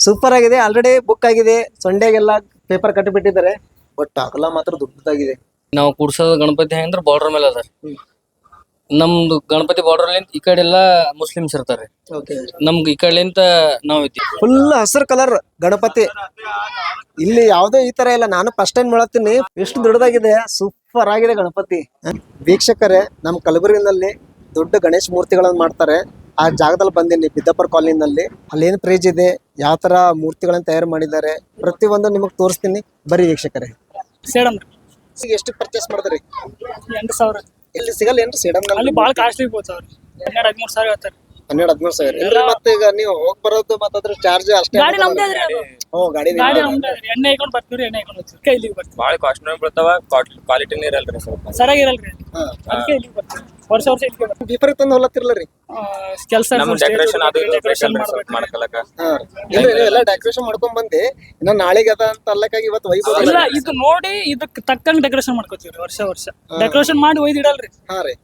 Super ಆಗಿದೆ. Already book ಆಗಿದೆ. ಸೊಂಡೆಗೆಲ್ಲ paper ಕಟ್ಟಿಬಿಟ್ಟಿದ್ದಾರೆ. But ಅಗಲ ಮಾತ್ರ ದೊಡ್ಡದಾಗಿದೆ. ನಾವು ಕೂಡ್ಸೋದು ಗಣಪತಿ ಹೆಂಗಂದ್ರೆ ಬಾರ್ಡರ್ ಮೇಲೆ ಅದ. ನಮ್ದು ಗಣಪತಿ ಬಾರ್ಡರ್ ಈ ಕಡೆ ಎಲ್ಲ ಮುಸ್ಲಿಮ್ಸ್ ಇರ್ತಾರೆ, ನಮ್ಗೆ ಈ ಕಡೆಲಿಂತ ನಾವ್ ಐತಿ. ಫುಲ್ ಹಸಿರು ಕಲರ್ ಗಣಪತಿ. ಇಲ್ಲಿ ಯಾವ್ದೋ ಈ ತರ ಇಲ್ಲ. ನಾನು ಫಸ್ಟ್ ಟೈಮ್ ನೋಡತ್ತೀನಿ. ಎಷ್ಟು ದೊಡ್ಡದಾಗಿದೆ, ಸೂಪರ್ ಆಗಿದೆ ಗಣಪತಿ. ವೀಕ್ಷಕರೇ, ನಮ್ ಕಲಬುರಗಿನಲ್ಲಿ ದೊಡ್ಡ ಗಣೇಶ ಮೂರ್ತಿಗಳನ್ನ ಮಾಡ್ತಾರೆ. ಆ ಜಾಗದಲ್ಲಿ ಬಂದಿನಿ, ಬಿದ್ದಾಪುರ ಕಾಲೋನಿನಲ್ಲಿ. ಅಲ್ಲೇನ್ ಪ್ರೈಸ್ ಇದೆ, ಯಾವ ತರ ಮೂರ್ತಿಗಳನ್ನ ತಯಾರು ಮಾಡಿದ್ದಾರೆ, ಪ್ರತಿಯೊಂದು ನಿಮಗ್ ತೋರಿಸ್ತೀನಿ. ಬರೀ ವೀಕ್ಷಕರೇ. ಎಷ್ಟು ಪರ್ಚೇಸ್ ಮಾಡಿದ್ರಿ? 8,000. ಇಲ್ಲಿ ಸಿಗಲ್ಲ ಏನ್ರಿ ಸೇಡಮ್? ಅಲ್ಲಿ ಬಾಳ ಕಾಸ್ಟ್ಲಿ ಇರ್ಬೋದು ಸರ್. 12-13 ಸಾವಿರ ಹೇಳ್ತಾರೆ. 12-13 ಸಾವಿರ ಇಲ್ರಿ. ಮತ್ತೆ ಈಗ ನೀವು ಹೋಗ್ ಬರೋದು ಮತ್ತೆ ಅದ್ರ ಚಾರ್ಜ್ ಅಷ್ಟೇ? ಗಾಡಿ ನಮ್ದೇ ಅದ್ರಿ ಅದು. ಗಾಡಿ ನಮ್ದೇ ಅದ್ರಿ. ಎಣ್ಣೆ ಹಾಕೊಂಡು ಬರ್ತೀವಿ, ಎಣ್ಣೆ ಹಾಕೊಂಡು ಹೋಗ್ತೀವಿ. ಕೈ ಇಲ್ಲಿಗೆ ಬರ್ತೀವಿ. ಬಾಳ ಕಾಸ್ಟ್ಲಿ ಬೀಳ್ತಾವ, ಕ್ವಾಲಿಟಿನೇ ಇರಲ್ರಿ ಸ್ವಲ್ಪ. ಸರಿಯಾಗಿರಲ್ರಿ. ಅದಕ್ಕೆ ಇಲ್ಲಿಗೆ ಬರ್ತೀವಿ. ವರ್ಷ ಇಲ್ಲಿಗೆ ಬರ್ತೀವಿ. ಪೇಪರ್ ತಂದು ಹೊಲತ್ತಿರ್ಲರಿ ಕೆಲಸ ನಮ್ಮ ಡೆಕೋರೇಷನ್ ಅದು ಮಾಡ್ಕೊಳಕ. ಎಲ್ಲ ಡೆಕೋರೇಷನ್ ಮಾಡ್ಕೊಂಡ್ ಬಂದಿ. ಇನ್ನ ನಾಳೆಗೆ ಅದ ಅಂತ ಅಲ್ಲಕ್ಕಾಗಿ ಇವತ್ತು ವೈಭವ ಇಲ್ಲ, ಇದು ನೋಡಿ ಇದಕ್ಕೆ ತಕ್ಕಂಗ್ ಡೆಕೋರೇಷನ್ ಮಾಡ್ಕೋತೀವಿ ವರ್ಷ. ಡೆಕೋರೇಷನ್ ಮಾಡಿ ಒಯ್ದು ಇಡಲ್ರಿ.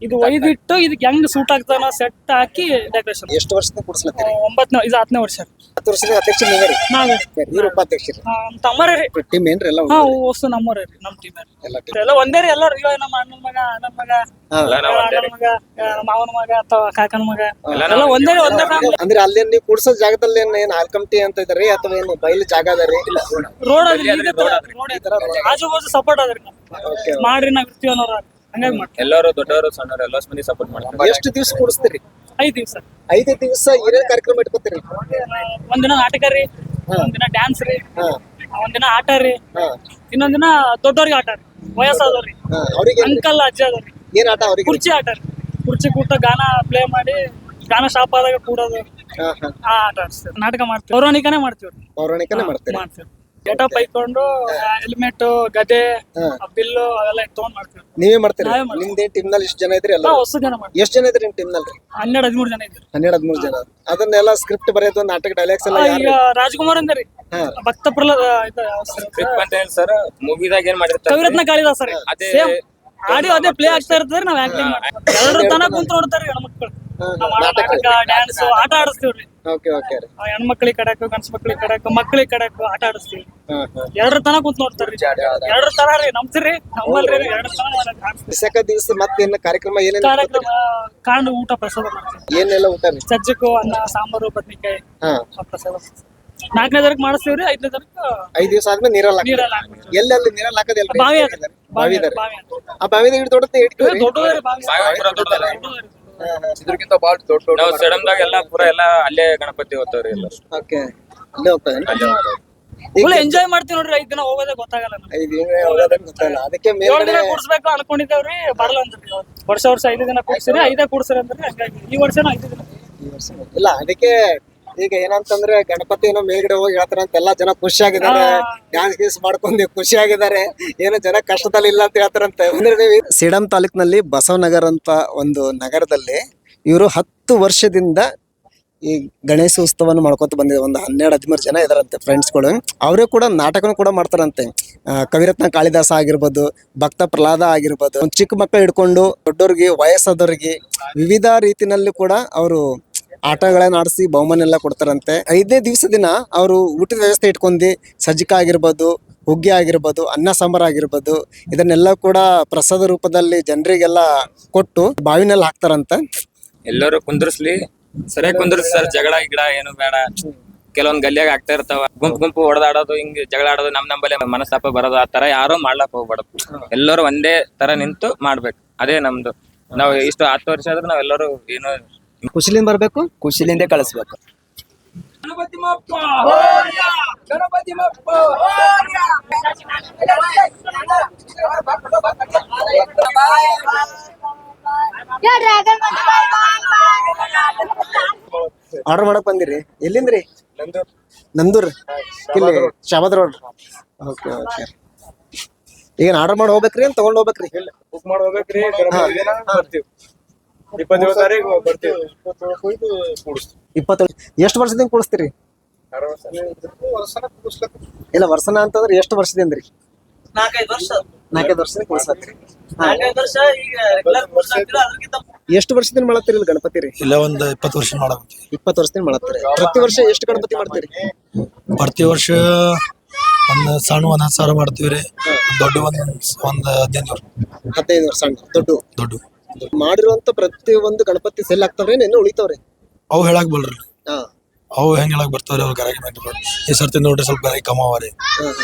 ಇದು ಒಯ್ದಿಟ್ಟು ಇದಕ್ಕೆ ಹೆಂಗ್ ಸೂಟ್ ಆಗ್ತಾನ ಸೆಟ್ ಹಾಕಿ ಡೆಕೋರೇಷನ್. ಎಷ್ಟು ವರ್ಷದಿಂದ ಕುಡ್ಸ್ಲತ್ತೀರಿ? 9ನೇ 10ನೇ ವರ್ಷ. 10 ವರ್ಷದ ಅಧ್ಯಕ್ಷ ನೀವೇ ರೀ? ನಾವೇ ಇವ್ರು ಉಪಾಧ್ಯಕ್ಷರು. ತಮ್ಮರೇ ರೀ. ಟೀಮ್ ಏನ್ರಿ ಎಲ್ಲ? ವಸ್ತು ನಮ್ಮರೇ ರೀ, ನಮ್ ಟೀಮ್ ಎಲ್ಲ ಒಂದೇ ರೀ. ಎಲ್ಲರೂ ಇವಾಗ ನಮ್ಮ ಅಣ್ಣನ ಮಗ, ನನ್ನ ಮಗ, ಮಗ, ಮಾವನ ಮಗ ಅಥವಾ ಕಾಕನ ಮಗ ಎಲ್ಲ ಒಂದೇ ಫ್ಯಾಮಿಲಿ. ಅಂದ್ರೆ ಅಲ್ಲಿ ನೀವು ಕೂಡ್ಸೋ ಜಾಗದಲ್ಲಿ ಏನ್ ಹಾಲ್ ಕಮಿಟಿ ಅಂತ ಇದಾರೆ ಅಥವಾ ಏನು ಬಯಲು ಜಾಗ ಅದಾರಿ? ರೋಡ್ ಅದ್ರಿ, ಆಜು ಬಾಜು ಸಪೋರ್ಟ್ ಅದ್ರಿ. ಮಾಡ್ರಿ ನಾವ್ ಇರ್ತೀವಿ ಅನ್ನೋರು ಹಂಗಾಗಿ ಮಾಡ್ತೀವಿ. ಎಲ್ಲರೂ ದೊಡ್ಡವರು ಸಣ್ಣವರು ಎಲ್ಲ ಮಂದಿ ಸಪೋರ್ಟ್ ಮಾಡ್ತಾರೆ. ಎಷ್ಟು ದಿವಸ ಕೂಡಿಸ್ತೀರಿ? 5 ದಿವಸ. 5 ದಿವಸ ಏನೇನ್ ಕಾರ್ಯಕ್ರಮ ಇಟ್ಕೋತೀರಿ? ಒಂದಿನ ನಾಟಕ ರೀ, ಒಂದಿನ ಡ್ಯಾನ್ಸ್ ರೀ, ಒಂದಿನ ಆಟ ರೀ, ಇನ್ನೊಂದಿನ ದೊಡ್ಡವ್ರಿಗೆ ಆಟ ರೀ, ವಯಸ್ಸಾದವ್ರಿ, ಅಂಕಲ್ ಅಜ್ಜ ಅದವ್ರಿ. ಏನ್ ಆಟ ಅವ್ರಿಗೆ? ಕುರ್ಚಿ ಆಟ ರೀ. ಕುರ್ಚಿ ಕೂಟ ಗಾನ ಪ್ಲೇ ಮಾಡಿ, ಗಾನ ಸ್ಟಾಪ್ ಆದಾಗ ಕೂಡೋದು, ಆ ಆಟ ಆಡಿಸ್ತೀವಿ. ನಾಟಕ ಮಾಡ್ತೀವಿ, ಪೌರಾಣಿಕನೇ ಮಾಡ್ತೀವಿ. ಪೌರಾಣಿಕನೇ ಮಾಡ್ತೀವಿ. ಗೆಟಪ್ ಬೈಕೊಂಡು ಹೆಲ್ಮೆಟ್, ಗದೆ, ಬಿಲ್ಲು ಅವೆಲ್ಲ ತಗೊಂಡ್ ಮಾಡ್ತೀವಿ. ನೀವೇ ಮಾಡ್ತೀರಿ? ನಿಮ್ದೇ ಟೀಮ್ ನಲ್ಲಿ ಎಷ್ಟು ಜನ ಇದ್ರಿ? ಎಲ್ಲ ಹೊಸ ಜನ ಮಾಡ್ತೀವಿ. ಎಷ್ಟು ಜನ ಇದ್ರಿ ನಿಮ್ ಟೀಮ್ ನಲ್ಲಿ? 12-13 ಜನ ಇದ್ರಿ. 12-13 ಜನ. ಅದನ್ನೆಲ್ಲ ಸ್ಕ್ರಿಪ್ಟ್ ಬರೆಯೋದು, ನಾಟಕ ಡೈಲಾಗ್ಸ್ ಎಲ್ಲ ಈಗ ರಾಜ್ಕುಮಾರ್ ಅಂದ್ರಿ, ಭಕ್ತ ಪ್ರಹ್ಲಾದ ಸರ್. ಮೂವಿದಾಗ ಏನ್ ಮಾಡಿರ್ತಾರೆ, ಕವಿರತ್ನ ಕಾಳಿದಾಸ ರೀ. ಆಡಿಯೋ ಅದೇ ಪ್ಲೇ ಆಗ್ತಾ ಇರ್ತದೆ, ನಾವ್ ಆಕ್ಟಿಂಗ್ ಮಾಡ್ತೀವಿ. ಎಲ್ಲರೂ ತನ ಕುಂತ ನೋಡ್ತಾರ್ರಿ ಹೆಣ್ಮಕ್ಳು. ನಾಟಕ, ಡ್ಯಾನ್ಸ್, ಆಟ ಆಡಿಸ್ತೀವ್ರಿ. ಹೆಣ್ಮಕ್ಳಿಗೆ ಕಡಕ್, ಗಂಡ್ಸ್ ಮಕ್ಳಿಗೆ ಕಡಕ್, ಮಕ್ಳಿಗೆ ಕಡಕ್ ಆಟ ಆಡಿಸ್ತೀವಿ. 2 ತನ ಕುಂತ ನೋಡ್ತಾರ್ರಿ. 2 ತರ ರೀ ನಮ್ಸ್ರಿ, ನಮ್ಮಲ್ರಿ 2 ತರ. ದಿವಸ ಮತ್ತೇನು ಕಾರ್ಯಕ್ರಮ? ಏನೇನು ಕಾರ್ಯಕ್ರಮ? ಕಾಂಡು ಊಟ ಪ್ರಸಾದ ಮಾಡ್ತೀವಿ. ಏನೆಲ್ಲ ಊಟ? ಸಜ್ಜಕು, ಅನ್ನ, ಸಾಂಬಾರು, ಬದ್ನಿಕಾಯಿ ಪ್ರಸಾದ. 4ನೇ ತಾರೀಕು ಮಾಡಿಸ್ತೀವ್ರಿ. 5ನೇ ತಾರೀಕು 5 ದಿವಸ ಆದ್ಮೇಲೆ ನೀರಲ್ಲ. ಎಲ್ಲೆಲ್ಲಿ ನೀರಲ್ಲಿ ಹಾಕದಲ್ಲ? ಬಾವಿ ಇದಾರೆ. ಆ ಬಾವಿದಾಗ ಹಿಡಿದು ದೊಡ್ಡದೇ ಇಟ್ಕೊಳ್ಳಿ. ದೊಡ್ಡದೇ ಬಾವಿ. ಇದಕ್ಕಿಂತ ಬಾಳ ದೊಡ್ಡ ನಾವು ಸಡಮ್ದಾಗ ಎಲ್ಲ ಪೂರ ಎಲ್ಲ ಅಲ್ಲೇ ಗಣಪತಿ ಹೋಗ್ತಾವ್ರಿ ಎಲ್ಲ. ಓಕೆ, ಅಲ್ಲೇ ಹೋಗ್ತಾನೆ. ಫುಲ್ ಎಂಜಾಯ್ ಮಾಡ್ತೀವಿ ನೋಡ್ರಿ. 5 ದಿನ ಹೋಗೋದೇ ಗೊತ್ತಾಗಲ್ಲ. 5 ದಿನ ಹೋಗೋದೇ ಗೊತ್ತಾಗಲ್ಲ. ಅದಕ್ಕೆ 7 ದಿನ ಕೂಡ್ಸ್ಬೇಕು ಅನ್ಕೊಂಡಿದ್ದೇವ್ರಿ, ಬರಲ್ಲ ಅಂದ್ರಿ. ವರ್ಷ 5 ದಿನ ಕೂಡ್ಸಿರಿ, 5 ಕೂಡ್ಸಿರಿ ಅಂದ್ರೆ ಹಂಗಾಗಿ ಈ ವರ್ಷನ 5 ದಿನ ಇಲ್ಲ. ಅದಕ್ಕೆ ಈಗ ಏನಂತಂದ್ರೆ ಗಣಪತಿ ಏನೋ ಮೇಲ್ಗಡೆ ಹೋಗಿ ಹೇಳ್ತಾರ ಅಂತ ಎಲ್ಲಾ ಜನ ಖುಷಿ ಆಗಿದ್ದಾರೆ. ಡ್ಯಾನ್ಸ್ ಗೀನ್ಸ್ ಮಾಡ್ಕೊಂಡು ಖುಷಿ ಆಗಿದ್ದಾರೆ. ಏನೋ ಜನ ಕಷ್ಟದಲ್ಲಿ ಇಲ್ಲ ಅಂತ ಹೇಳ್ತಾರಂತೆ. ಸೇಡಂ ತಾಲೂಕಿನಲ್ಲಿ ಬಸವನಗರ ಅಂತ ಒಂದು ನಗರದಲ್ಲಿ ಇವರು 10 ವರ್ಷದಿಂದ ಈ ಗಣೇಶ ಉತ್ಸವವನ್ನು ಮಾಡ್ಕೊತ ಬಂದಿದೆ. ಒಂದು 12-13 ಜನ ಇದಾರಂತೆ ಫ್ರೆಂಡ್ಸ್ಗಳು. ಅವರೇ ಕೂಡ ನಾಟಕನೂ ಕೂಡ ಮಾಡ್ತಾರಂತೆ. ಕವಿರತ್ನ ಕಾಳಿದಾಸ ಆಗಿರ್ಬೋದು, ಭಕ್ತ ಪ್ರಹ್ಲಾದ ಆಗಿರ್ಬೋದು, ಚಿಕ್ಕ ಮಕ್ಕಳು ಹಿಡ್ಕೊಂಡು ದೊಡ್ಡವ್ರಿಗೆ, ವಯಸ್ಸಾದವ್ರಿಗೆ ವಿವಿಧ ರೀತಿನಲ್ಲಿ ಕೂಡ ಅವರು ಆಟಗಳನ್ನ ಆಡಿಸಿ ಬಹುಮಾನ ಎಲ್ಲ ಕೊಡ್ತಾರಂತೆ. 5ನೇ ದಿವಸ ದಿನ ಅವರು ಊಟದ ವ್ಯವಸ್ಥೆ ಇಟ್ಕೊಂಡು ಸಜ್ಜಿಕ ಆಗಿರ್ಬೋದು, ಹುಗ್ಗಿ ಆಗಿರ್ಬೋದು, ಅನ್ನ ಸಾಂಬಾರ್ ಆಗಿರ್ಬೋದು, ಇದನ್ನೆಲ್ಲ ಕೂಡ ಪ್ರಸಾದ ರೂಪದಲ್ಲಿ ಜನರಿಗೆಲ್ಲ ಕೊಟ್ಟು ಬಾವಿನಲ್ಲಿ ಹಾಕ್ತಾರಂತ. ಎಲ್ಲರೂ ಕುಂದ್ರಸ್ಲಿ, ಸರಿಯಾಗಿ ಕುಂದ್ರಸ್ ಸರ್. ಜಗಳ ಗಿಡ ಏನು ಬೇಡ. ಕೆಲವೊಂದ್ ಗಲ್ಲಿಯಾಗ ಆಗ್ತಾ ಇರ್ತಾವ, ಗುಂಪು ಹೊಡೆದಾಡೋದು, ಹಿಂಗ್ ಜಗಳ ಆಡೋದು, ನಮ್ಮಲ್ಲಿ ಮನಸ್ತಾಪ ಬರೋದು, ಆ ತರ ಯಾರು ಮಾಡ್ಲಾಕ್ ಹೋಗ್ಬಾರ್ದು. ಎಲ್ಲರೂ ಒಂದೇ ತರ ನಿಂತು ಮಾಡ್ಬೇಕು. ಅದೇ ನಮ್ದು. ನಾವು ಇಷ್ಟು 10 ವರ್ಷ ಆದ್ರೂ ನಾವೆಲ್ಲರೂ ಏನು ಖುಷಿಲಿಂದ ಬರ್ಬೇಕು, ಖುಷಿಲಿಂದ ಕಳಿಸ್ಬೇಕು. ಗಣಪತಿ ಬಪ್ಪ ಮೋರ್ಯ, ಗಣಪತಿ ಬಪ್ಪ ಮೋರ್ಯ. ಆರ್ಡರ್ ಮಾಡಕ್ ಬಂದಿರಿ? ಎಲ್ಲಿಂದ್ರಿ? ನಂದೂರ್. ಇಲ್ಲಿ ಶಾಬಾದ್ ರೋಡ್. Okay okay. ಈಗ ಆರ್ಡರ್ ಮಾಡಿ ಹೋಗ್ಬೇಕ್ರಿ ಅಂತ ತಗೊಂಡ್ ಹೋಗ್ಬೇಕ್ರಿ? ಬುಕ್ ಮಾಡಿ ಹೋಗ್ಬೇಕ್ರಿ. 27 ತಾರೀಕು ಬರ್ತೀವಿ. 27. ಎಷ್ಟು ವರ್ಷದಿಂದ ಕೂಡಿಸ್ತೀರಿ? ಇಲ್ಲ, ವರ್ಷನ ಅಂತಂದ್ರೆ ಎಷ್ಟು ವರ್ಷದಿಂದ ರೀ? 4-5 ವರ್ಷ. 4-5 ವರ್ಷದಿಂದ ಕೂಡಿಸ್ಲತ್ತೀರಿ. 4-5 ವರ್ಷ. ಈಗ ರೆಗ್ಯುಲರ್ ಕೂಡ್ಸಾಕ್ತಿರ, ಅದಕ್ಕಿಂತ ಎಷ್ಟು ವರ್ಷದಿಂದ ಮಾಡತ್ತೀರಿ ಇಲ್ಲಿ ಗಣಪತಿ ರೀ? ಇಲ್ಲ ಒಂದ್ 20 ವರ್ಷ ಮಾಡಾಕತ್ತೀವಿ. 20 ವರ್ಷದಿಂದ ಮಾಡತ್ತೀರಿ. ಪ್ರತಿ ವರ್ಷ ಎಷ್ಟು ಗಣಪತಿ ಮಾಡ್ತೀರಿ? ಪ್ರತಿ ವರ್ಷ ಒಂದ್ ಸಣ್ಣ 10,000 ಮಾಡ್ತೀವಿ ರೀ. ದೊಡ್ಡ ಒಂದ್ 15 15 ವರ್ಷ ಸಣ್ಣ ದೊಡ್ಡ ದೊಡ್ಡ ಮಾಡಿರುವಂತ ಪ್ರತಿ ಒಂದು ಗಣಪತಿ ಸೆಲ್ ಆಗ್ತಾವ್ರಿ ಇನ್ನು ಉಳಿತಾವ್ರಿ? ಅವು ಹೇಳಕ್ ಬಲ್ರಿ. ಹಾ ಅವು ಹೆಂಗ್ ಹೇಳಕ್ ಬರ್ತಾವ್ರಿ ಅವ್ರ ಗರಾಗಿ ಮೇಲೆ. ಈ ಸರ್ತಿ ನೋಡ್ರಿ ಸ್ವಲ್ಪ ಗರಾಗಿ ಕಮ್ಮವ್ರಿ.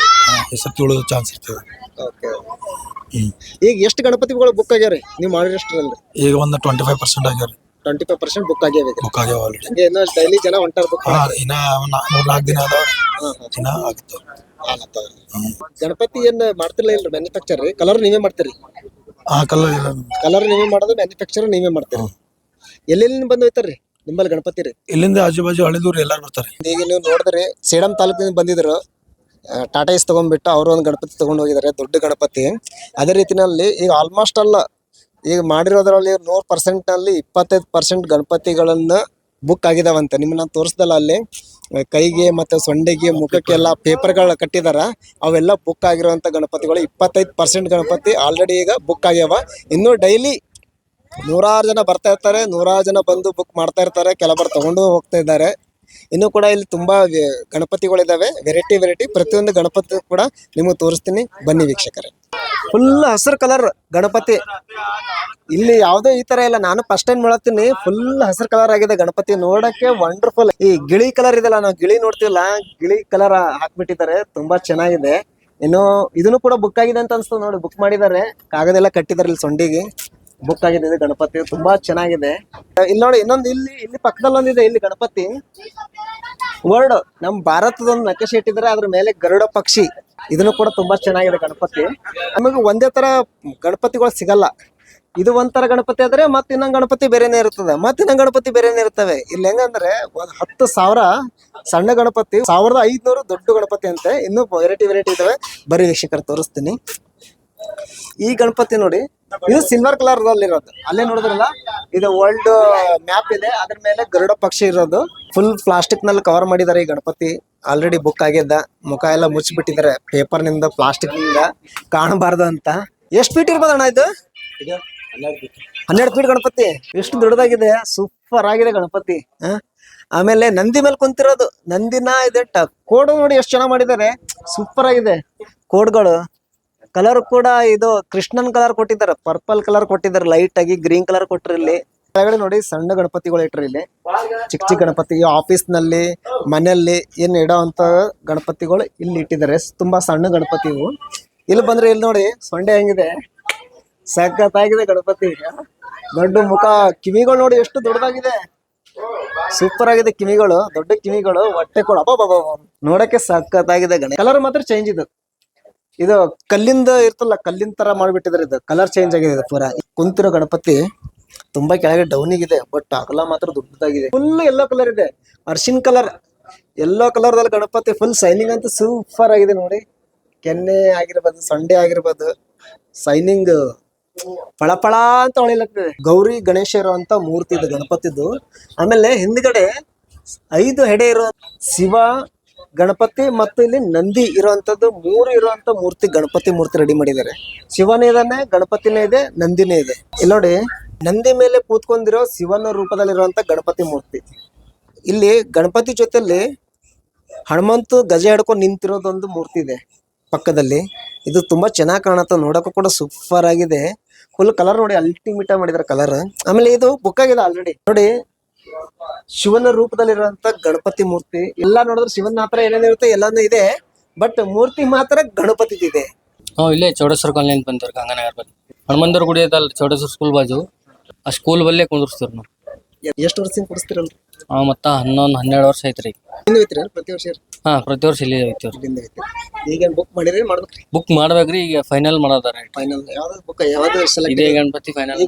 ಈ ಸರ್ತಿ ಉಳಿದ ಚಾನ್ಸ್ ಇರ್ತದೆ. ಓಕೆ. ಈಗ ಎಷ್ಟು ಗಣಪತಿಗಳು ಬುಕ್ ಆಗ್ಯಾವ್ರಿ ನೀವು ಮಾಡಿರೋಷ್ಟ್ರಲ್ಲಿ? ಈಗ ಒಂದು 25% ಆಗ್ಯಾವ್ರಿ. 25% ಬುಕ್ ಆಗ್ಯಾವ ಈಗ. ಬುಕ್ ಆಗ್ಯಾವ ಆಲ್ರೆಡಿ. ಇನ್ನು ಡೈಲಿ ಜನ ಹೊಂಟಾರ ಬುಕ್. ಇನ್ನ 3-4 ದಿನ ಅದಾವ್ರಿ. ಇನ್ನ ಆಗ್ತಾವ. ಗಣಪತಿ ಏನ್ ಮಾಡ್ತಿರ್ಲಿಲ್ಲ ಇಲ್ರಿ ಮ್ಯಾನುಫ್ಯಾಕ್ಚರ್ ರೀ? ಕಲರ್ ನೀವೇ ಮಾಡ್ತೀರಿ? ಕಲರ್ ನೀವೇ ಮಾಡೋದು, ಮ್ಯಾನುಫ್ಯಾಕ್ಚರ್ ನೀವೇ ಮಾಡ್ತೀರಿ? ಎಲ್ಲೆಲ್ಲಿ ಬಂದು ಹೋಯ್ತಾರ್ರಿ ನಿಮ್ಮಲ್ಲಿ ಗಣಪತಿ ರೀ? ಇಲ್ಲಿಂದ ಆಜು ಬಾಜು ಹಳ್ಳಿದೂರು ಎಲ್ಲಾರು ಬರ್ತಾರೆ. ಈಗ ನೀವು ನೋಡಿದ್ರಿ ಸೇಡಂ ತಾಲೂಕಿನಿಂದ ಬಂದಿದ್ರು, ಟಾಟಾ ಏಸ್ ತಗೊಂಡ್ಬಿಟ್ಟು ಅವರು ಒಂದು ಗಣಪತಿ ತಗೊಂಡು ಹೋಗಿದ್ದಾರೆ, ದೊಡ್ಡ ಗಣಪತಿ. ಅದೇ ರೀತಿನಲ್ಲಿ ಈಗ ಆಲ್ಮೋಸ್ಟ್ ಅಲ್ಲ ಈಗ ಮಾಡಿರೋದ್ರಲ್ಲಿ 100% ಅಲ್ಲಿ 25% ಗಣಪತಿಗಳನ್ನ ಬುಕ್ ಆಗಿದಾವಂತೆ. ನಿಮ್ಗೆ ನಾನು ತೋರಿಸ್ದಲ್ಲ ಅಲ್ಲಿ ಕೈಗೆ ಮತ್ತೆ ಸೊಂಡೆಗೆ ಮುಖಕ್ಕೆಲ್ಲ ಪೇಪರ್ಗಳು ಕಟ್ಟಿದಾರ, ಅವೆಲ್ಲ ಬುಕ್ ಆಗಿರುವಂತ ಗಣಪತಿಗಳು. 25% ಗಣಪತಿ ಆಲ್ರೆಡಿ ಈಗ ಬುಕ್ ಆಗ್ಯಾವ. ಇನ್ನು ಡೈಲಿ 100 ಜನ ಬರ್ತಾ ಇರ್ತಾರೆ, 100 ಜನ ಬಂದು ಬುಕ್ ಮಾಡ್ತಾ ಇರ್ತಾರೆ, ಕೆಲವರು ತಗೊಂಡು ಹೋಗ್ತಾ ಇದ್ದಾರೆ. ಇನ್ನು ಕೂಡ ಇಲ್ಲಿ ತುಂಬಾ ಗಣಪತಿಗಳಿದಾವೆ, ವೆರೈಟಿ ಪ್ರತಿಯೊಂದು ಗಣಪತಿ ಕೂಡ ನಿಮಗೆ ತೋರಿಸ್ತೀನಿ, ಬನ್ನಿ ವೀಕ್ಷಕರೇ. ಫುಲ್ ಹಸಿರು ಕಲರ್ ಗಣಪತಿ, ಇಲ್ಲಿ ಯಾವುದೋ ಈ ತರ ಇಲ್ಲ. ನಾನು ಫಸ್ಟ್ ಟೈಮ್ ನೋಡ್ತೀನಿ, ಫುಲ್ ಹಸಿರು ಕಲರ್ ಆಗಿದೆ ಗಣಪತಿ, ನೋಡಕ್ಕೆ ವಂಡರ್ಫುಲ್. ಈ ಗಿಳಿ ಕಲರ್ ಇದೆಲ್ಲ, ನಾವು ಗಿಳಿ ನೋಡ್ತೀವಲ್ಲ, ಗಿಳಿ ಕಲರ್ ಹಾಕ್ಬಿಟ್ಟಿದ್ದಾರೆ, ತುಂಬಾ ಚೆನ್ನಾಗಿದೆ. ಇನ್ನು ಇದನ್ನು ಕೂಡ ಬುಕ್ ಆಗಿದೆ ಅಂತ ಅನ್ಸ್ತದೆ ನೋಡಿ, ಬುಕ್ ಮಾಡಿದ್ದಾರೆ, ಕಾಗದೆಲ್ಲ ಕಟ್ಟಿದ್ದಾರೆ ಇಲ್ಲಿ ಸೊಂಡಿಗೆ. ಬುಕ್ ಆಗಿದೆ ಇದು ಗಣಪತಿ, ತುಂಬಾ ಚೆನ್ನಾಗಿದೆ. ಇಲ್ಲಿ ನೋಡಿ ಇನ್ನೊಂದು, ಇಲ್ಲಿ ಪಕ್ಕದಲ್ಲಿ ಒಂದಿದೆ, ಇಲ್ಲಿ ಗಣಪತಿ ವರ್ಡ್ ನಮ್ ಭಾರತದೊಂದು ನಕಾಶೆ ಇಟ್ಟಿದ್ದಾರೆ, ಅದ್ರ ಮೇಲೆ ಗರುಡ ಪಕ್ಷಿ. ಇದನ್ನು ಕೂಡ ತುಂಬಾ ಚೆನ್ನಾಗಿದೆ ಗಣಪತಿ. ನಮಗೆ ಒಂದೇ ತರ ಗಣಪತಿಗಳು ಸಿಗಲ್ಲ. ಇದು ಒಂಥರ ಗಣಪತಿ ಆದ್ರೆ ಮತ್ತೆ ಇನ್ನೊಂದು ಗಣಪತಿ ಬೇರೆನೇ ಇರ್ತದೆ, ಮತ್ತೆ ಇನ್ನೊಂದು ಗಣಪತಿ ಬೇರೆನೇ ಇರ್ತವೆ. ಇಲ್ಲಿ ಹೆಂಗಂದ್ರೆ 10,000 ಸಣ್ಣ ಗಣಪತಿ, 1,500 ದೊಡ್ಡ ಗಣಪತಿ ಅಂತೆ. ಇನ್ನು ವೆರೈಟಿ ಇದಾವೆ, ಬರೀ ವೀಕ್ಷಕರು ತೋರಿಸ್ತೀನಿ. ಈ ಗಣಪತಿ ನೋಡಿ, ಇದು ಸಿಲ್ವರ್ ಕಲರ್ ಇರೋದು. ಅಲ್ಲೇ ನೋಡಿದ್ರಲ್ಲ, ಇದು ವರ್ಲ್ಡ್ ಮ್ಯಾಪ್ ಇದೆ, ಅದ್ರ ಮೇಲೆ ಗರುಡ ಪಕ್ಷಿ ಇರೋದು. ಫುಲ್ ಪ್ಲಾಸ್ಟಿಕ್ ನಲ್ಲಿ ಕವರ್ ಮಾಡಿದ್ದಾರೆ ಈ ಗಣಪತಿ. ಆಲ್ರೆಡಿ ಬುಕ್ ಆಗಿದ್ದ, ಮುಖ ಎಲ್ಲ ಮುಚ್ಚಿಬಿಟ್ಟಿದ್ದಾರೆ ಪೇಪರ್ ನಿಂದ, ಪ್ಲಾಸ್ಟಿಕ್ ನಿಂದ ಕಾಣಬಾರ್ದು ಅಂತ. ಎಷ್ಟು ಫೀಟ್ ಇರ್ಬೋದಣ್ಣ ಇದು? 12 ಫೀಟ್ ಗಣಪತಿ. ಎಷ್ಟು ದೊಡ್ಡದಾಗಿದೆ, ಸೂಪರ್ ಆಗಿದೆ ಗಣಪತಿ. ಆಮೇಲೆ ನಂದಿ ಮೇಲೆ ಕುಂತಿರೋದು, ನಂದಿನ ಇದೆ. ಕೋಡ್ ನೋಡಿ ಎಷ್ಟು ಚೆನ್ನಾಗಿ ಮಾಡಿದ್ದಾರೆ, ಸೂಪರ್ ಆಗಿದೆ ಕೋಡ್ಗಳು. ಕಲರ್ ಕೂಡ ಇದು ಕೃಷ್ಣನ್ ಕಲರ್ ಕೊಟ್ಟಿದ್ದಾರೆ, ಪರ್ಪಲ್ ಕಲರ್ ಕೊಟ್ಟಿದ್ದಾರೆ, ಲೈಟ್ ಆಗಿ ಗ್ರೀನ್ ಕಲರ್ ಕೊಟ್ಟರು. ಇಲ್ಲಿ ಕೆಳಗಡೆ ನೋಡಿ ಸಣ್ಣ ಗಣಪತಿಗಳು ಇಟ್ರು, ಇಲ್ಲಿ ಚಿಕ್ಕ ಗಣಪತಿ. ಆಫೀಸ್ ನಲ್ಲಿ, ಮನೆಯಲ್ಲಿ ಏನ್ ಇಡೋ ಅಂತ ಗಣಪತಿಗಳು ಇಲ್ಲಿ ಇಟ್ಟಿದ್ದಾರೆ, ತುಂಬಾ ಸಣ್ಣ ಗಣಪತಿ ಇವು. ಇಲ್ಲಿ ಬಂದ್ರೆ ಇಲ್ಲಿ ನೋಡಿ ಸೊಂಡೆ ಹೆಂಗಿದೆ, ಸಖತ್ತಾಗಿದೆ ಗಣಪತಿ. ದೊಡ್ಡ ಮುಖ, ಕಿವಿಗಳು ನೋಡಿ ಎಷ್ಟು ದೊಡ್ಡದಾಗಿದೆ, ಸೂಪರ್ ಆಗಿದೆ ಕಿವಿಗಳು, ದೊಡ್ಡ ಕಿವಿಗಳು. ಹೊಟ್ಟೆ ಕೂಡ ನೋಡಕ್ಕೆ ಸಖತ್ತಾಗಿದೆ. ಕಲರ್ ಮಾತ್ರ ಚೇಂಜ್ ಇದು ಕಲ್ಲಿಂದ ಇರ್ತಲ್ಲ, ಕಲ್ಲಿನ ತರ ಮಾಡ್ಬಿಟ್ಟಿದ್ರೆ, ಇದು ಕಲರ್ ಚೇಂಜ್ ಆಗಿದೆ. ಇದು ಪೂರಾ ಕುಂತಿರೋ ಗಣಪತಿ ತುಂಬಾ ಕೆಳಗೆ ಡೌನಿಗಿದೆ, ಬಟ್ ಅಗಲ ಮಾತ್ರ ದೊಡ್ಡದಾಗಿದೆ. ಫುಲ್ ಯೆಲ್ಲೋ ಕಲರ್ ಇದೆ, ಅರ್ಶಿನ್ ಕಲರ್, ಯೆಲ್ಲೋ ಕಲರ್ ದಲ್ಲಿ ಗಣಪತಿ. ಫುಲ್ ಸೈನಿಂಗ್ ಅಂತೂ ಸೂಪರ್ ಆಗಿದೆ ನೋಡಿ. ಕೆನ್ನೆ ಆಗಿರ್ಬೋದು, ಸೊಂಡೆ ಆಗಿರ್ಬೋದು, ಸೈನಿಂಗ್ ಪಳಪಳ ಅಂತ ಹೊಳಿಲತ್ತದೆ. ಗೌರಿ ಗಣೇಶ ಇರುವಂತ ಮೂರ್ತಿ ಇದು ಗಣಪತಿದು. ಆಮೇಲೆ ಹಿಂದ್ಗಡೆ 5 ಹೆಡೆ ಇರೋ ಶಿವ ಗಣಪತಿ ಮತ್ತು ಇಲ್ಲಿ ನಂದಿ ಇರುವಂತದ್ದು 3 ಇರುವಂತ ಮೂರ್ತಿ, ಗಣಪತಿ ಮೂರ್ತಿ ರೆಡಿ ಮಾಡಿದ್ದಾರೆ. ಶಿವನೇ ಇದಾನೆ, ಗಣಪತಿನೇ ಇದೆ, ನಂದಿನೇ ಇದೆ. ಇಲ್ಲಿ ನೋಡಿ ನಂದಿ ಮೇಲೆ ಕೂತ್ಕೊಂಡಿರೋ ಶಿವನ ರೂಪದಲ್ಲಿರುವಂತ ಗಣಪತಿ ಮೂರ್ತಿ. ಇಲ್ಲಿ ಗಣಪತಿ ಜೊತೆಲಿ ಹನುಮಂತು ಗಜ ಹಿಡ್ಕೊಂಡು ನಿಂತಿರೋದೊಂದು ಮೂರ್ತಿ ಇದೆ ಪಕ್ಕದಲ್ಲಿ. ಇದು ತುಂಬಾ ಚೆನ್ನಾಗಿ ಕಾಣುತ್ತೆ, ನೋಡಕ್ಕೂ ಕೂಡ ಸೂಪರ್ ಆಗಿದೆ. ಫುಲ್ ಕಲರ್ ನೋಡಿ, ಅಲ್ಟಿಮೇಟ್ ಮಾಡಿದಾರೆ ಕಲರ್. ಆಮೇಲೆ ಇದು ಬುಕ್ ಆಗಿದೆ ಆಲ್ರೆಡಿ. ನೋಡಿ ಶಿವನ ರೂಪದಲ್ಲಿರುವಂತ ಗಣಪತಿ ಮೂರ್ತಿ. ಎಲ್ಲಾ ನೋಡಿದ್ರೆ ಶಿವನ ಹತ್ರ ಏನೇನಿರುತ್ತೆ ಎಲ್ಲಾನು ಇದೆ, ಬಟ್ ಮೂರ್ತಿ ಮಾತ್ರ ಗಣಪತಿ ಇದೆ. ಇಲ್ಲೇ ಚೌಡೇಶ್ವರ ಕಾಲನಿ ಅಂತ ಬಂತೀವಿ, ಗಂಗಾನಗರ ಬಲ್ಲಿ ಹನುಮಂತರ ಗುಡಿ ಐತಲ್ಲ, ಚೌಡೇಶ್ವರ ಸ್ಕೂಲ್ ಬಾಜು. ಆ ಸ್ಕೂಲ್ ಬಲ್ಲೇ ಕುಂದಿರ್ಸ್ತೀವಿ ನಾವು. ಎಷ್ಟು ವರ್ಷದಿಂದ ಕೊಡಿಸ್ತೀರಲ್ರಿ? ಮತ್ತ 11-12 ವರ್ಷ ಐತ್ರಿ. ಪ್ರತಿ ವರ್ಷ? ಪ್ರತಿ ವರ್ಷ ಇಲ್ಲಿ ಐತಿ. ಈಗ ಬುಕ್ ಮಾಡಿರಿ, ಮಾಡ್ಬೇಕ್ರಿ? ಬುಕ್ ಮಾಡ್ಬೇಕ್ರಿ, ಈಗ ಫೈನಲ್ ಮಾಡೋದಾರ. ಫೈನಲ್ ಯಾವ್ದು ಬುಕ್, ಯಾವ್ದು ಇದೇ ಗಣಪತಿ ಫೈನಲ್.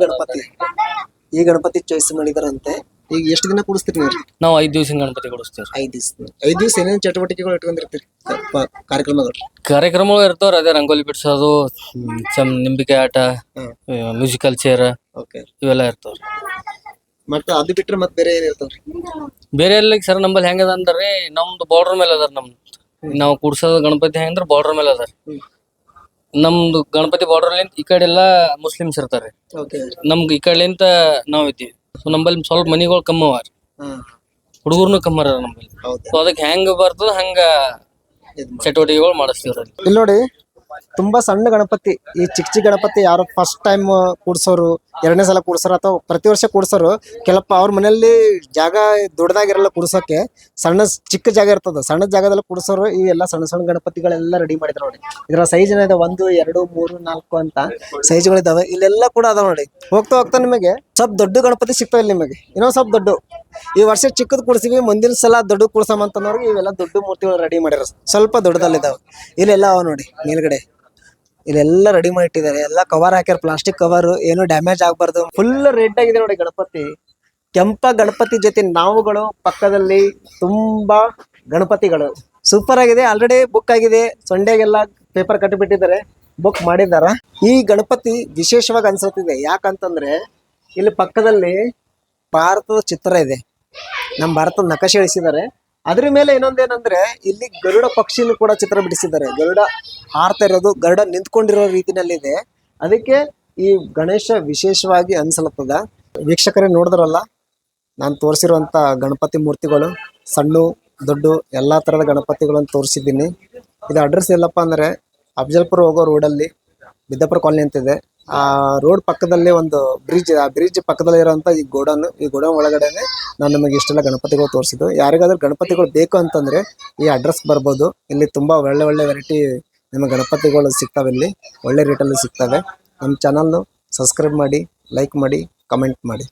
ಈ ಗಣಪತಿ ಚಾಯ್ಸ್ ಮಾಡಿದಾರಂತೆ. ಈಗ ಎಷ್ಟು ದಿನ ಕೂಡಿಸ್ತೀರಿ ನೀವು? ನಾವು 5 ದಿವಸ ಗಣಪತಿ ಕೊಡಿಸ್ತೇವೆ. 5 ದಿವಸ ಏನೇನು ಚಟುವಟಿಕೆಗಳು ಇಟ್ಕೊಂಡಿರ್ತೀರಿ? ಕಾರ್ಯಕ್ರಮಗಳು ಇರ್ತಾವ್ರಿ, ಅದೇ ರಂಗೋಲಿ ಬಿಡ್ಸೋದು, ನಿಂಬಿಕೆ ಆಟ, ಮ್ಯೂಸಿಕಲ್ ಚೇರ್, ಇವೆಲ್ಲ ಇರ್ತಾವ್ರಿ. ಮತ್ತೆ ಅದು ಬಿಟ್ರೆ ಮತ್ತೆ ಬೇರೆ ಏನ್ ಇರ್ತಾವ್ರಿ? ಬೇರೆ ಎಲ್ಲ ಸರ್ ನಮ್ಮಲ್ಲಿ ಹೆಂಗದ ಅಂದ್ರೆ, ನಮ್ದು ಬಾರ್ಡರ್ ಮೇಲೆ ಅದಾರ. ನಾವು ಕೂಡ್ಸೋದು ಗಣಪತಿ ಹೆಂಗಂದ್ರೆ ಬಾರ್ಡರ್ ಮೇಲೆ ಅದಾರ. ನಮ್ದು ಗಣಪತಿ ಬಾರ್ಡರ್ ಈ ಕಡೆ ಎಲ್ಲಾ ಮುಸ್ಲಿಮ್ಸ್ ಇರ್ತಾರೆ. ನಮ್ಗ್ ಈ ಕಡೆಲಿಂತ ನಾವ್ ಇದ್ದೀವಿ. ಸೊ ನಮ್ಮಲ್ಲಿ ಸ್ವಲ್ಪ ಮನಿಗಳು ಕಮ್ಮಿ ಅವ, ಹುಡುಗರ್ನು ಕಮ್ಮಿ ಅರ ನಮ್ಮಲ್ಲಿ. ಸೊ ಅದಕ್ಕೆ ಹೆಂಗ್ ಬರ್ತದ ಹಂಗ ಚಟುವಟಿಕೆಗಳು ಮಾಡಿಸ್ತೀವ್ರಿ. ಇಲ್ಲಿ ನೋಡಿ ತುಂಬಾ ಸಣ್ಣ ಗಣಪತಿ, ಈ ಚಿಕ್ಕ ಗಣಪತಿ ಯಾರು ಫಸ್ಟ್ ಟೈಮ್ ಕೂಡ್ಸೋರು, ಎರಡನೇ ಸಲ ಕೂಡ್ಸೋರು ಅಥವಾ ಪ್ರತಿ ವರ್ಷ ಕೂಡ್ಸೋರು, ಕೆಲಪ್ಪ ಅವ್ರ ಮನೆಯಲ್ಲಿ ಜಾಗ ದೊಡ್ಡದಾಗಿರಲ್ಲ ಕೂಡ್ಸೋಕೆ, ಚಿಕ್ಕ ಜಾಗ ಇರ್ತದ, ಸಣ್ಣ ಜಾಗದಲ್ಲಿ ಕೂಡ್ಸೋರು ಈ ಎಲ್ಲ ಸಣ್ಣ ಸಣ್ಣ ಗಣಪತಿಗಳೆಲ್ಲ ರೆಡಿ ಮಾಡಿದ್ರು ನೋಡಿ. ಇದರ ಸೈಜ್ ಇದೆ 1, 2, 3, 4 ಅಂತ ಸೈಜ್ಗಳಿದಾವೆ. ಇಲ್ಲೆಲ್ಲ ಕೂಡ ಅದಾವ ನೋಡಿ. ಹೋಗ್ತಾ ಹೋಗ್ತಾ ನಿಮಗೆ ಸ್ವಲ್ಪ ದೊಡ್ಡ ಗಣಪತಿ ಸಿಗ್ತಾವೆ ಇಲ್ಲಿ ನಿಮಗೆ. ಇನ್ನೊಂದ್ ಸ್ವಲ್ಪ ದೊಡ್ಡ, ಈ ವರ್ಷ ಚಿಕ್ಕದ್ ಕೂಡ್ಸಿವಿ, ಮುಂದಿನ ಸಲ ದೊಡ್ಡ ಕೂಡ್ಸಮ್ ಅಂತಂದವ್ರಿಗೆ ಇವೆಲ್ಲ ದೊಡ್ಡ ಮೂರ್ತಿಗಳು ರೆಡಿ ಮಾಡಿರೋ, ಸ್ವಲ್ಪ ದೊಡ್ಡದಲ್ಲಿದ್ದಾವೆ. ಇಲ್ಲೆಲ್ಲ ಅವ ನೋಡಿ ಮೇಲ್ಗಡೆ, ಇಲ್ಲೆಲ್ಲ ರೆಡಿ ಮಾಡಿ ಇಟ್ಟಿದ್ದಾರೆ. ಎಲ್ಲ ಕವರ್ ಹಾಕ್ಯಾರ, ಪ್ಲಾಸ್ಟಿಕ್ ಕವರ್, ಏನು ಡ್ಯಾಮೇಜ್ ಆಗ್ಬಾರ್ದು. ಫುಲ್ ರೆಡ್ ಆಗಿದೆ ನೋಡಿ ಗಣಪತಿ. ಕೆಂಪ ಗಣಪತಿ ಜೊತೆ ನಾವುಗಳು ಪಕ್ಕದಲ್ಲಿ ತುಂಬಾ ಗಣಪತಿಗಳು ಸೂಪರ್ ಆಗಿದೆ. ಆಲ್ರೆಡಿ ಬುಕ್ ಆಗಿದೆ, ಸಂಡೆಗೆಲ್ಲ ಪೇಪರ್ ಕಟ್ಟಿಬಿಟ್ಟಿದ್ದಾರೆ, ಬುಕ್ ಮಾಡಿದಾರ. ಈ ಗಣಪತಿ ವಿಶೇಷವಾಗಿ ಅನ್ಸುತ್ತಿದೆ, ಯಾಕಂತಂದ್ರೆ ಇಲ್ಲಿ ಪಕ್ಕದಲ್ಲಿ ಭಾರತದ ಚಿತ್ರ ಇದೆ, ನಮ್ಮ ಭಾರತದ ನಕಾಶೆ ಇಳಿಸಿದ್ದಾರೆ. ಅದ್ರ ಮೇಲೆ ಇನ್ನೊಂದೇನಂದ್ರೆ ಇಲ್ಲಿ ಗರುಡ ಪಕ್ಷಿನೂ ಕೂಡ ಚಿತ್ರ ಬಿಡಿಸಿದ್ದಾರೆ. ಗರುಡ ಹಾರ್ತಾ ಇರೋದು, ಗರುಡ ನಿಂತ್ಕೊಂಡಿರೋ ರೀತಿನಲ್ಲಿದೆ. ಅದಕ್ಕೆ ಈ ಗಣೇಶ ವಿಶೇಷವಾಗಿ ಅನ್ಸಲತ್ತದ. ವೀಕ್ಷಕರೇ ನೋಡಿದ್ರಲ್ಲ, ನಾನು ತೋರಿಸಿರುವಂತ ಗಣಪತಿ ಮೂರ್ತಿಗಳು, ಸಣ್ಣ ದೊಡ್ಡ ಎಲ್ಲಾ ತರದ ಗಣಪತಿಗಳನ್ನು ತೋರಿಸಿದ್ದೀನಿ. ಇದು ಅಡ್ರೆಸ್ ಎಲ್ಲಪ್ಪ ಅಂದ್ರೆ ಅಫಜಲ್ಪುರ ಹೋಗೋ ರೋಡಲ್ಲಿ ಬಿದ್ದಾಪುರ ಕಾಲನಿ ಅಂತಿದೆ. ಆ ರೋಡ್ ಪಕ್ಕದಲ್ಲಿ ಒಂದು ಬ್ರಿಡ್ಜ್, ಆ ಬ್ರಿಡ್ಜ್ ಪಕ್ಕದಲ್ಲಿ ಇರುವಂತ ಈ ಗೋಡನ್ ಒಳಗಡೆನೆ ನಾನು ನಿಮಗೆ ಇಷ್ಟೆಲ್ಲ ಗಣಪತಿಗಳು ತೋರಿಸಿದ್ದು. ಯಾರಿಗಾದ್ರೂ ಗಣಪತಿಗಳು ಬೇಕು ಅಂತಂದ್ರೆ ಈ ಅಡ್ರೆಸ್ ಬರ್ಬೋದು. ಇಲ್ಲಿ ತುಂಬಾ ಒಳ್ಳೆ ಒಳ್ಳೆ ವೆರೈಟಿ ನಿಮ್ಮ ಗಣಪತಿಗಳು ಸಿಗ್ತವೆ, ಇಲ್ಲಿ ಒಳ್ಳೆ ರೇಟಲ್ಲಿ ಸಿಗ್ತವೆ. ನಮ್ಮ ಚಾನಲ್ನು ಸಬ್ಸ್ಕ್ರೈಬ್ ಮಾಡಿ, ಲೈಕ್ ಮಾಡಿ, ಕಮೆಂಟ್ ಮಾಡಿ.